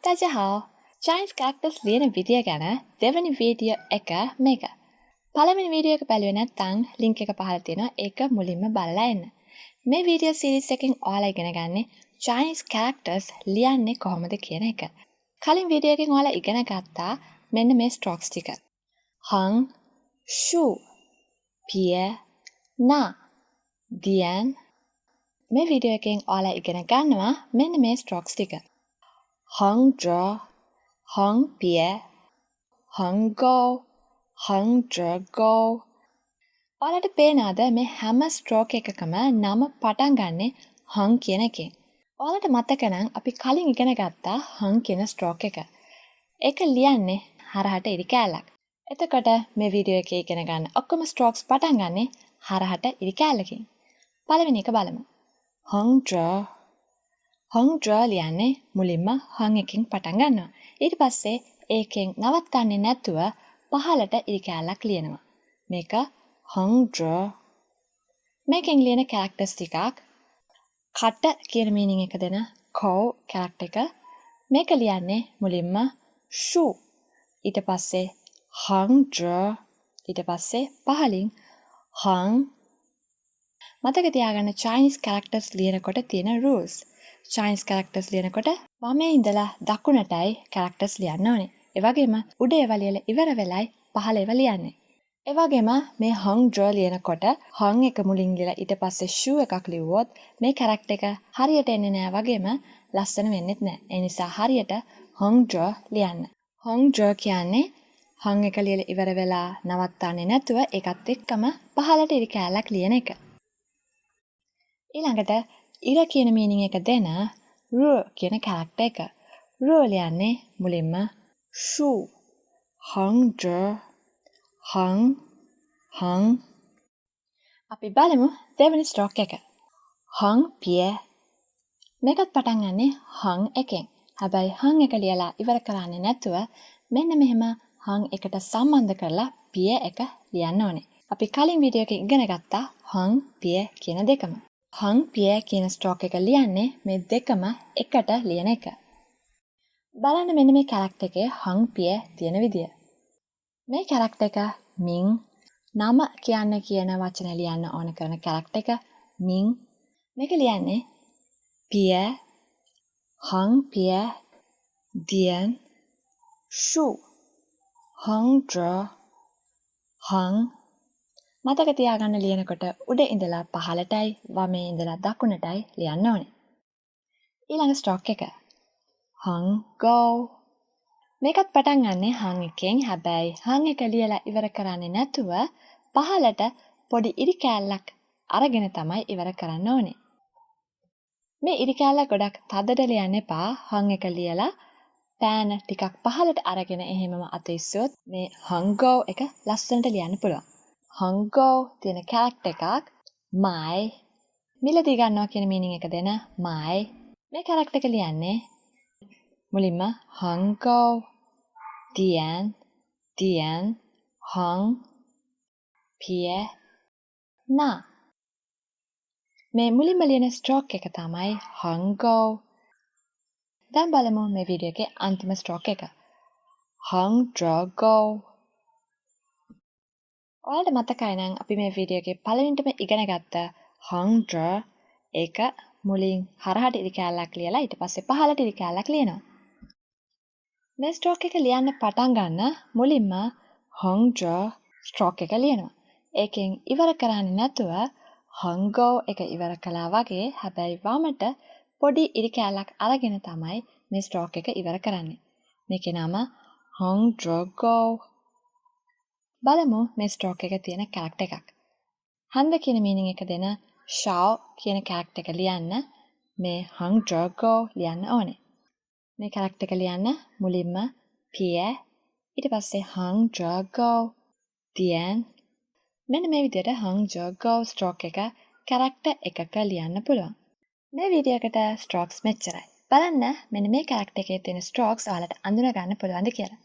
大家好! Chinese characters ලියන විදිය ගැන දෙවැනි වීඩියෝ එක මේක. පළවෙනි වීඩියෝ එක බැලුවේ නැත්නම් link එක පහළ තියෙනවා. ඒක මුලින්ම බලලා එන්න. මේ වීඩියෝ series එකෙන් ඔයාලා ඉගෙන ගන්නේ Chinese characters ලියන්නේ කොහොමද කියන එක. කලින් වීඩියෝ එකෙන් ඔයාලා ඉගෙන ගත්තා මෙන්න මේ strokes ටික. heng, shu, pie, na, dian. මේ වීඩියෝ එකෙන් ඔයාලා ඉගෙන ගන්නවා මෙන්න මේ strokes ටික. heng zhe, heng pie, heng go, heng zhe go. ඔයාලට පේනවාද මේ හැම stroke එකකම නම පටන් ගන්නෙ heng කියන එකෙන්. ඔයාලට මතක නම් අපි කලින් ඉගෙන ගත්තා heng කියන stroke එක. ඒක ලියන්නේ හරහට ඉරි කෑල්ලක්. එතකොට මේ වීඩියෝ එකේ ඉගෙන ගන්න ඔක්කොම strokes පටන් ගන්නෙ හරහට ඉරි කෑල්ලකින්. පළවෙනි එක බලමු. heng zhe. heng zhe ලියන්නේ මුලින්ම heng එකකින් පටන් ගන්නවා. ඊට පස්සේ ඒකෙන් නවත්තන්නේ නැතුව පහළට ඉරි කෑල්ලක් ලියනවා. මේක heng zhe. මේකෙන් ලියන characters ටිකක් කට කියන meaning එක දෙන cow character එක. මේක ලියන්නේ මුලින්ම shu. ඊට පස්සේ heng zhe. ඊට පස්සේ පහලින් heng. මතක තියාගන්න Chinese characters ලියනකොට තියෙන rules. Chinese characters ලියනකොට වමේ ඉඳලා දකුණටයි characters ලියන්න ඕනේ. ඒ වගේම උඩ ඒවා ලියලා ඉවර වෙලයි පහළ ඒවා ලියන්නේ. ඒ වගේම මේ heng zhe ලියනකොට heng එක මුලින් ලියලා ඊට පස්සේ shu එකක් ලිව්වොත් මේ character එක හරියට එන්නේ නැහැ වගේම ලස්සන වෙන්නේත් නැහැ. ඒ නිසා හරියට heng zhe ලියන්න. heng zhe කියන්නේ heng එක ලියලා ඉවර වෙලා නවත්තන්නේ නැතුව ඒකත් එක්කම පහළට ඉරි කෑල්ලක් ලියන එක. ඊළඟට ඉර කියන meaning එක දෙන ru කියන character එක. ru ලියන්නේ මුලින්ම shu, heng zhe, heng, heng. අපි බලමු දෙවෙනි stroke එක. heng pie. මේකත් පටන් ගන්නෙ heng එකෙන්. හැබැයි heng එක ලියලා ඉවර කරන්නේ නැතුව මෙන්න මෙහෙම heng එකට සම්බන්ධ කරලා pie එක ලියන්න ඕනේ. අපි කලින් වීඩියෝ එකේ ඉගෙන ගත්තා heng pie කියන දෙකම. heng pie කියන stroke එක ලියන්නේ මේ දෙකම එකට ලියන එක. බලන්න මෙන්න මේ character එකේ heng pie තියෙන විදිය. මේ character එක මින් නම කියන වචන ලියන්න ඕන කරන character එක මින්. මේක ලියන්නේ pie, heng pie, dian, shu, heng zhe, heng. මතක තියාගන්න ලියනකොට උඩ ඉඳලා පහළටයි වමේ ඉඳලා දකුණටයි ලියන්න ඕනේ. ඊළඟ stroke එක. heng go. මේකත් පටන් ගන්නෙ heng එකෙන්. හැබැයි heng එක ලියලා ඉවර කරන්නේ නැතුව පහළට පොඩි ඉරි කෑල්ලක් අරගෙන තමයි ඉවර කරන්න ඕනේ. මේ ඉරි කෑල්ල ගොඩක් තදට ලියන්න එපා. heng එක ලියලා පෑන ටිකක් පහළට අරගෙන එහෙමම අත ඉස්සුවොත් මේ heng go එක ලස්සනට ලියන්න පුළුවන්. heng go තියෙන character එකක් mai. මිලදී ගන්නවා කියන meaning එක දෙන mai. මේ character එක ලියන්නේ මුලින්ම heng go, dian, dian, heng, pie, na. මේ මුලින්ම ලියන stroke එක තමයි heng go. දැන් බලමු මේ වීඩියෝ එකේ අන්තිම stroke එක. heng zhe go. ඔයාලට මතකයි නම් අපි මේ වීඩියෝ එකේ පළවෙනිටම ඉගෙන ගත්ත heng zhe ඒක මුලින් හරහට ඉරි කෑල්ලක් ලියලා ඊට පස්සේ පහළට ඉරි කෑල්ලක් ලියනවා. මේ stroke එක ලියන්න පටන් ගන්න මුලින්ම heng zhe stroke එක ලියනවා. ඒකෙන් ඉවර කරන්නේ නැතුව heng go එක ඉවර කළා වගේ හැබැයි වමට පොඩි ඉරි කෑල්ලක් අරගෙන තමයි මේ stroke එක ඉවර කරන්නේ. මේකේ නම heng zhe go. බලමු මේ stroke එක තියෙන character එකක්. හන්ද කියන meaning එක දෙන shao කියන character එක ලියන්න මේ heng zhe go ලියන්න ඕනේ. මේ character එක ලියන්න මුලින්ම pie ඊට පස්සේ heng zhe go, dian. මෙන්න මේ විදිහට heng zhe go stroke එක character එකක ලියන්න පුළුවන්. මේ වීඩියෝ එකට strokes මෙච්චරයි. බලන්න මෙන්න මේ character එකේ තියෙන strokes ඔයාලට අඳුන ගන්න පුළුවන්ද කියලා.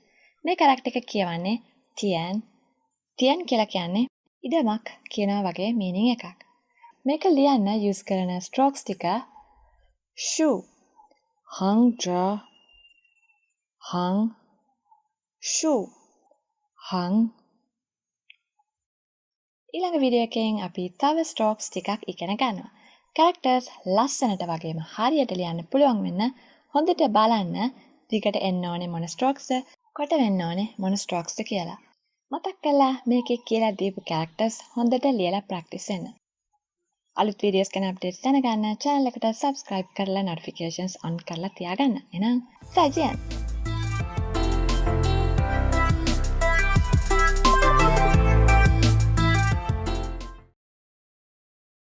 මේ character එක කියවන්නේ tian. tian කියලා කියන්නේ ඉඩමක් කියනවා වගේ meaning එකක්. මේක ලියන්න use කරන strokes ටික shu, heng zhe, heng, shoe, heng. ඊළඟ වීඩියෝ එකෙන් අපි තව ස්ට්‍රෝක්ස් ටිකක් ඉගෙන ගන්නවා. characters ලස්සනට වගේම හරියට ලියන්න පුළුවන් වෙන්න හොඳට බලන්න දිගට එන්න ඕනේ මොන ස්ට්‍රෝක්ස්ද, කොට වෙන්න ඕනේ මොන ස්ට්‍රෝක්ස්ද කියලා. මතක් කරලා මේකේ කියලා දීපු characters හොඳට ලියලා ප්‍රැක්ටිස් වෙන්න. අලුත් වීඩියෝස් ගැන අප්ඩේට්ස් දැනගන්න channel එකට subscribe කරලා notifications on කරලා තියාගන්න. එහෙනම් සජියන්